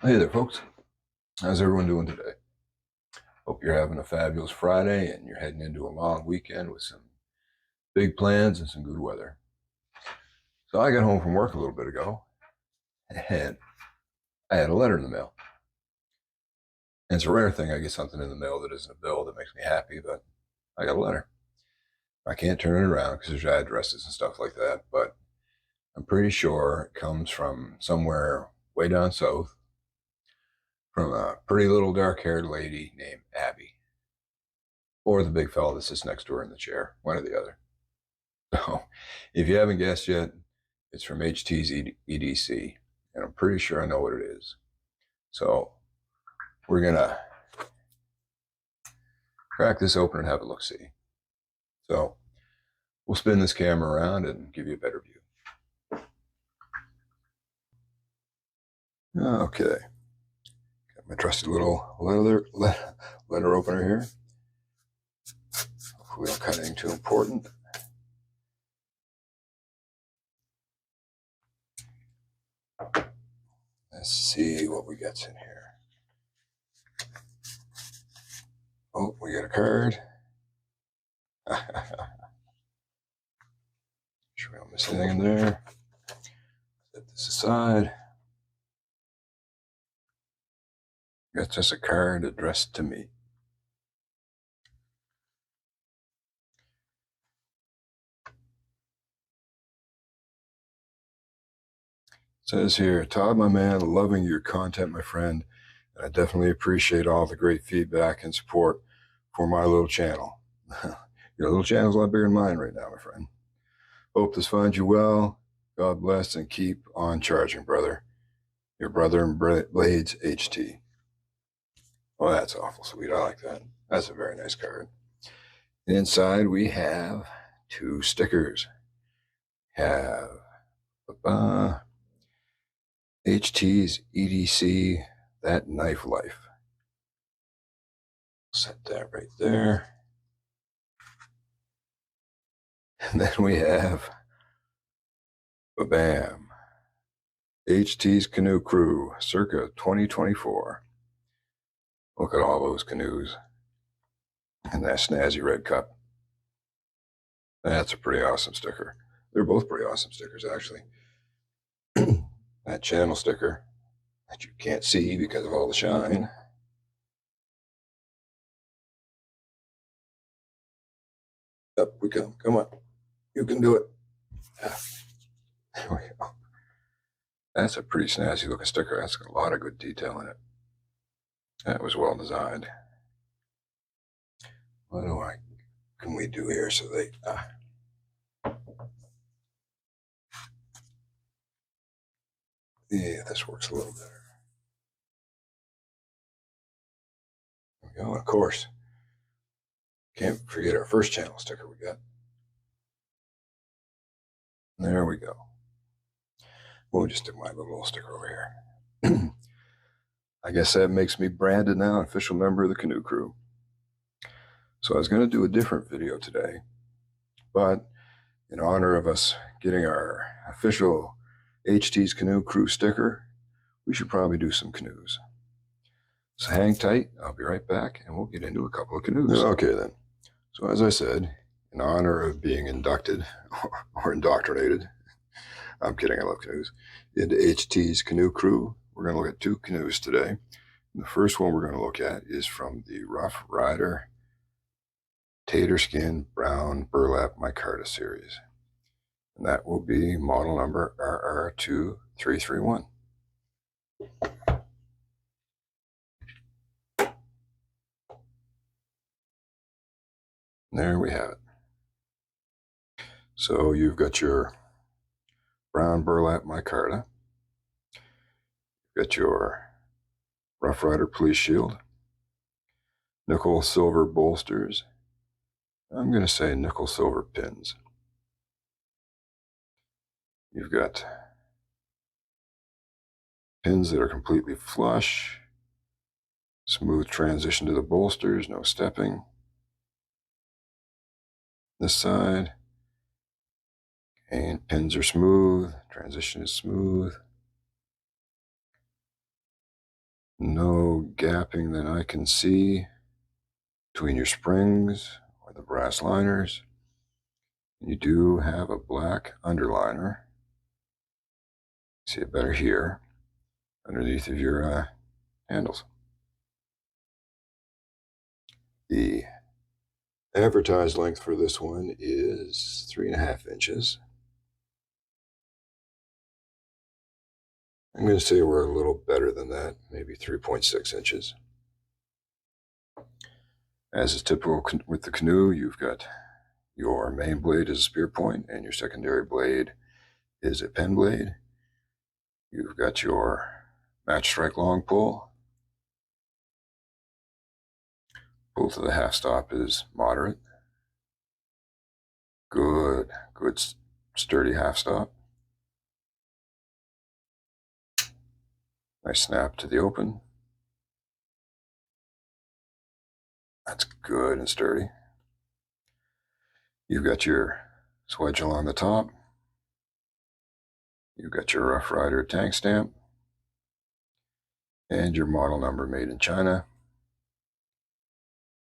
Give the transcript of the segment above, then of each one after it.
Hey there, folks. How's everyone doing today? Hope you're having a fabulous Friday and you're heading into a long weekend with some big plans and some good weather. So I got home from work a little bit ago and I had a letter in the mail. And it's a rare thing I get something in the mail that isn't a bill that makes me happy, but I got a letter. I can't turn it around because there's addresses and stuff like that, but I'm pretty sure it comes from somewhere way down south from a pretty little dark-haired lady named Abby. Or the big fella that sits next to her in the chair, one or the other. So, if you haven't guessed yet, it's from HT's EDC, and I'm pretty sure I know what it is. So, we're gonna crack this open and have a look-see. So, we'll spin this camera around and give you a better view. Okay, got my trusty little letter opener here. Hopefully we don't cut anything too important. Let's see what we got in here. Oh, we got a card. Sure we don't miss anything in there. Set this aside. Got just a card addressed to me. It says here, Todd, my man, loving your content, my friend, and I definitely appreciate all the great feedback and support for my little channel. Your little channel's a lot bigger than mine right now, my friend. Hope this finds you well. God bless and keep on charging, brother. Your brother in Blades, HT. Oh, that's awful sweet. I like that. That's a very nice card. Inside we have two stickers. Have HT's EDC, that knife life. Set that right there. And then we have, bam, HT's Canoe Crew, circa 2024. Look at all those canoes. And that snazzy red cup. That's a pretty awesome sticker. They're both pretty awesome stickers, actually. That channel sticker that you can't see because of all the shine. Up we come. Come on. You can do it. There we go. That's a pretty snazzy looking sticker. That's got a lot of good detail in it. That was well designed. What can we do here so they... Yeah, this works a little better. There we go. And of course, can't forget our first channel sticker we got. There we go. We'll just stick my little sticker over here. I guess that makes me branded now, an official member of the Canoe Crew. So I was going to do a different video today, but in honor of us getting our official HT's Canoe Crew sticker, we should probably do some canoes. So hang tight, I'll be right back, and we'll get into a couple of canoes. Okay then. So as I said, in honor of being inducted or indoctrinated, I'm kidding, I love canoes, into HT's Canoe Crew, we're going to look at two canoes today. And the first one we're going to look at is from the Roughryder Tater Skin Brown Burlap Micarta series. And that will be model number RR2331. There we have it. So you've got your brown burlap micarta. You've got your Roughryder police shield, nickel silver bolsters. I'm going to say nickel silver pins. You've got pins that are completely flush, smooth transition to the bolsters, no stepping. This side, and pins are smooth, transition is smooth. No gapping that I can see between your springs or the brass liners. You do have a black underliner. See it better here, underneath of your handles. The advertised length for this one is 3.5 inches. I'm going to say we're a little better than that, maybe 3.6 inches. As is typical with the Canoe, you've got your main blade as a spear point, and your secondary blade is a pen blade. You've got your match strike long pull. Pull to the half stop is moderate. Good sturdy half stop. Nice snap to the open. That's good and sturdy. You've got your swedge along the top. You've got your Rough Ryder tank stamp. And your model number made in China.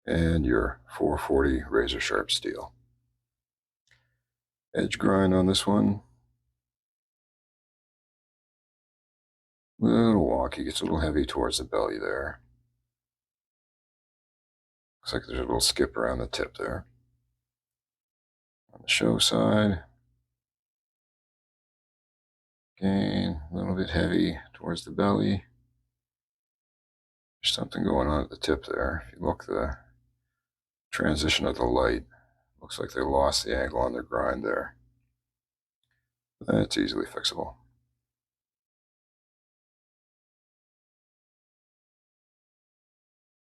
And your 440 razor sharp steel. Edge grind on this one. A little wonky, gets a little heavy towards the belly there. Looks like there's a little skip around the tip there. On the show side, again, a little bit heavy towards the belly. There's something going on at the tip there. If you look, the transition of the light, looks like they lost the angle on their grind there. That's easily fixable.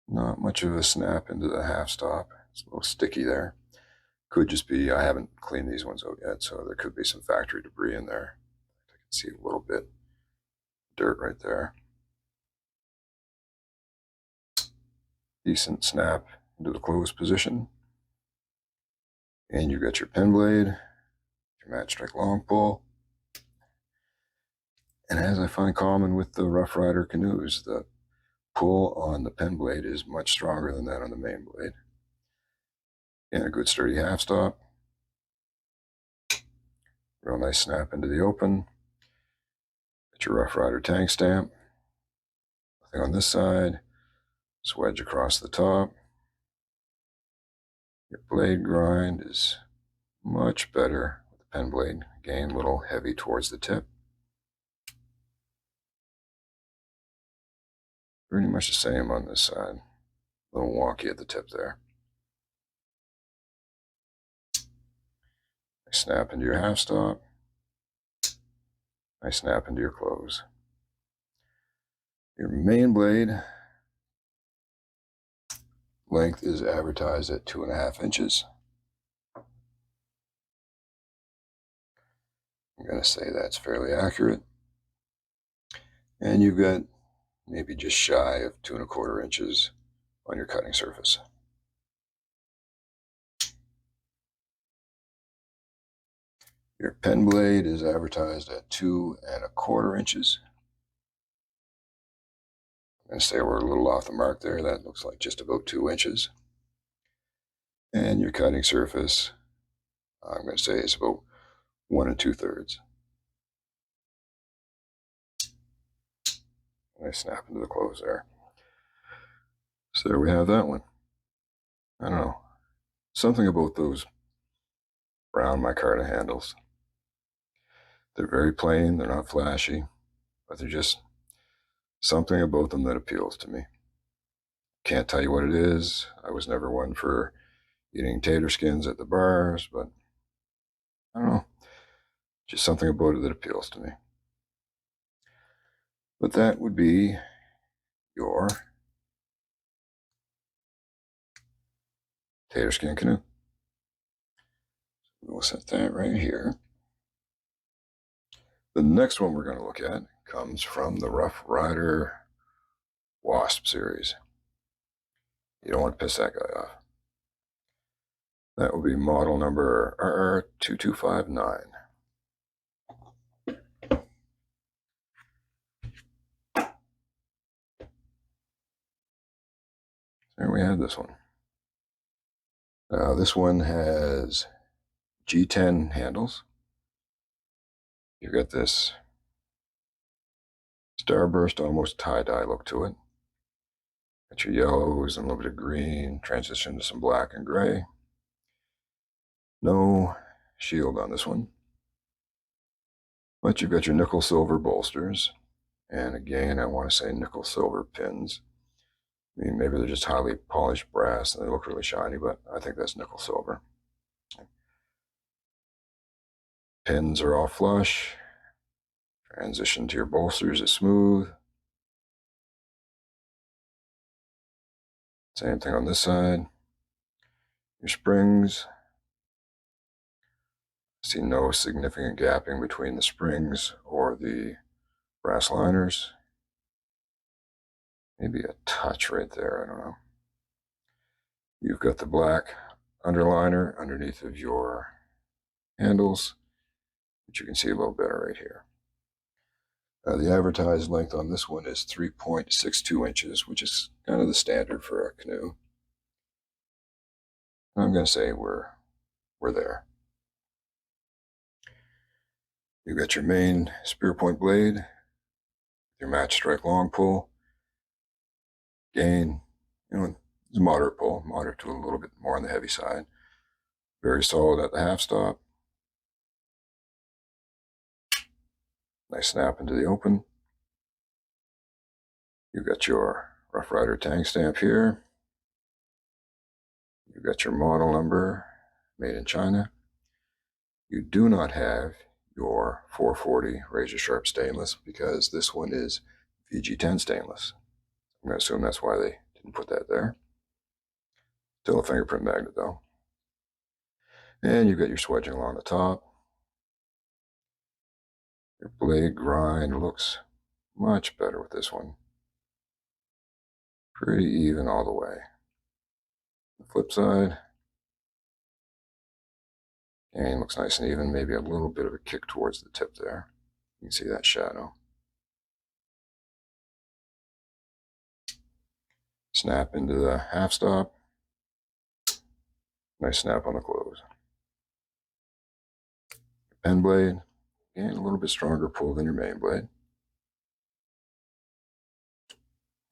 Not much of a snap into the half stop. It's a little sticky there. Could just be, I haven't cleaned these ones out yet, so there could be some factory debris in there. I can see a little bit dirt right there. Decent snap into the closed position. And you've got your pen blade, your match strike long pull. And as I find common with the Rough Ryder canoes, the pull on the pen blade is much stronger than that on the main blade. And a good sturdy half stop. Real nice snap into the open. Got your Rough Ryder tank stamp. Nothing on this side. Swedge across the top. Your blade grind is much better with the pen blade. Again, a little heavy towards the tip. Pretty much the same on this side. A little wonky at the tip there. Nice snap into your half stop. Nice snap into your close. Your main blade length is advertised at 2.5 inches. I'm going to say that's fairly accurate. And you've got maybe just shy of 2.25 inches on your cutting surface. Your pen blade is advertised at 2.25 inches. I'm going to say we're a little off the mark there. That looks like just about 2 inches. And your cutting surface, I'm going to say it's about 1 2/3. Nice snap into the close there. So there we have that one. I don't know. Something about those brown micarta handles. They're very plain, they're not flashy, but they're just something about them that appeals to me. Can't tell you what it is. I was never one for eating tater skins at the bars, but I don't know. Just something about it that appeals to me. But that would be your tater skin canoe. We'll set that right here. The next one we're going to look at comes from the Rough Ryder Wasp series. You don't want to piss that guy off. That will be model number RR2259. There we have this one. This one has G10 handles. You've got this starburst, almost tie-dye look to it. Got your yellows and a little bit of green, transition to some black and gray. No shield on this one. But you've got your nickel silver bolsters. And again, I want to say nickel silver pins. I mean, maybe they're just highly polished brass and they look really shiny, but I think that's nickel silver. Pins are all flush. Transition to your bolsters is smooth. Same thing on this side. Your springs. See no significant gapping between the springs or the brass liners. Maybe a touch right there, I don't know. You've got the black underliner underneath of your handles, which you can see a little better right here. The advertised length on this one is 3.62 inches, which is kind of the standard for a canoe. I'm going to say we're there. You've got your main spear point blade, your match strike long pull, gain, it's a moderate pull, moderate to a little bit more on the heavy side. Very solid at the half stop. Nice snap into the open. You've got your Roughryder tang stamp here. You've got your model number, made in China. You do not have your 440 razor sharp stainless because this one is VG10 stainless. I'm going to assume that's why they didn't put that there. Still a fingerprint magnet though. And you've got your swedging along the top. Your blade grind looks much better with this one. Pretty even all the way. The flip side, and looks nice and even, maybe a little bit of a kick towards the tip there. You can see that shadow. Snap into the half stop. Nice snap on the close. Pen blade, and a little bit stronger pull than your main blade.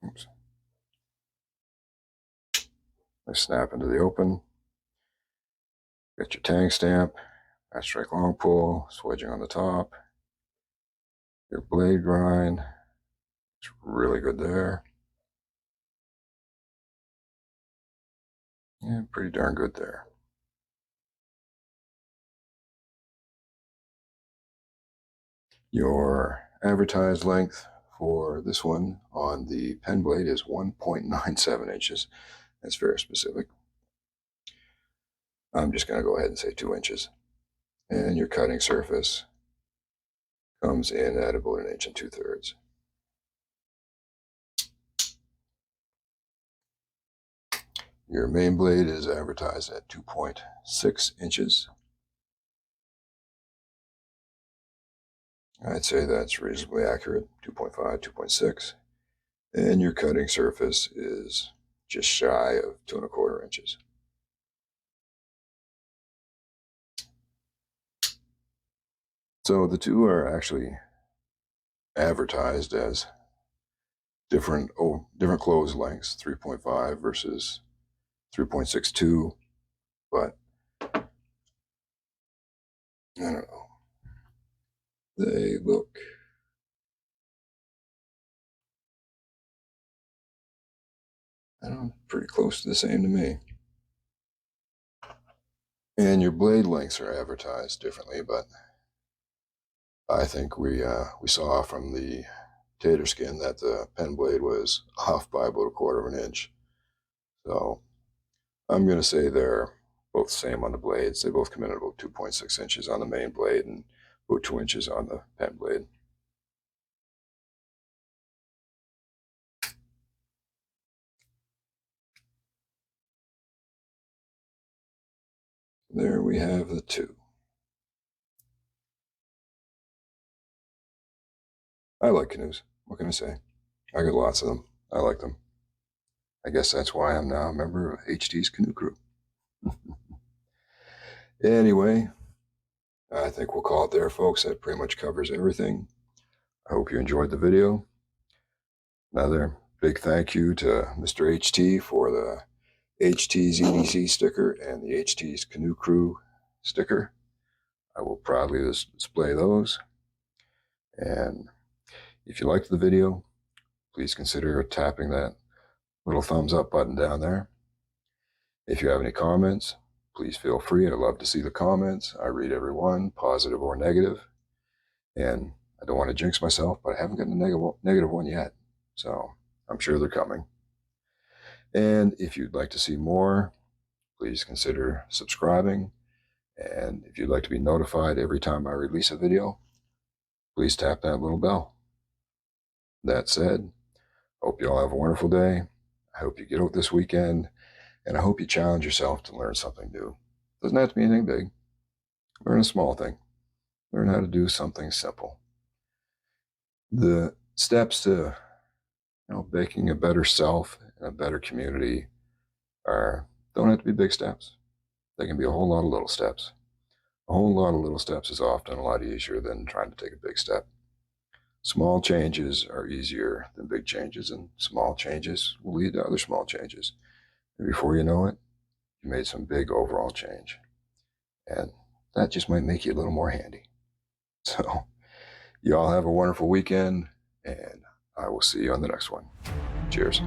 Oops. Nice snap into the open. Got your tang stamp, match strike long pull, swedging on the top. Your blade grind, it's really good there. Yeah, pretty darn good there. Your advertised length for this one on the pen blade is 1.97 inches. That's very specific. I'm just going to go ahead and say 2 inches. And your cutting surface comes in at about 1 2/3 inches. Your main blade is advertised at 2.6 inches. I'd say that's reasonably accurate, 2.5, 2.6. And your cutting surface is just shy of 2¼ inches. So the two are actually advertised as different close lengths, 3.5 versus 3.62, but I don't know. They look pretty close to the same to me. And your blade lengths are advertised differently, but I think we saw from the Tater skin that the pen blade was off by about 1/4 inch. So I'm going to say they're both the same on the blades. They both come in at about 2.6 inches on the main blade and about 2 inches on the pen blade. There we have the two. I like canoes. What can I say? I got lots of them. I like them. I guess that's why I'm now a member of HT's Canoe Crew. Anyway, I think we'll call it there, folks. That pretty much covers everything. I hope you enjoyed the video. Another big thank you to Mr. HT for the HT's EDC sticker and the HT's Canoe Crew sticker. I will proudly display those. And if you liked the video, please consider tapping that little thumbs up button down there. If you have any comments, please feel free. I'd love to see the comments. I read every one, positive or negative. And I don't want to jinx myself, but I haven't gotten a negative one yet. So I'm sure they're coming. And if you'd like to see more, please consider subscribing. And if you'd like to be notified every time I release a video, please tap that little bell. That said, hope you all have a wonderful day. I hope you get out this weekend, and I hope you challenge yourself to learn something new. Doesn't have to be anything big. Learn a small thing. Learn how to do something simple. The steps to making a better self and a better community don't have to be big steps. They can be a whole lot of little steps. A whole lot of little steps is often a lot easier than trying to take a big step. Small changes are easier than big changes, and small changes will lead to other small changes. And before you know it, you made some big overall change. And that just might make you a little more handy. So, you all have a wonderful weekend, and I will see you on the next one. Cheers.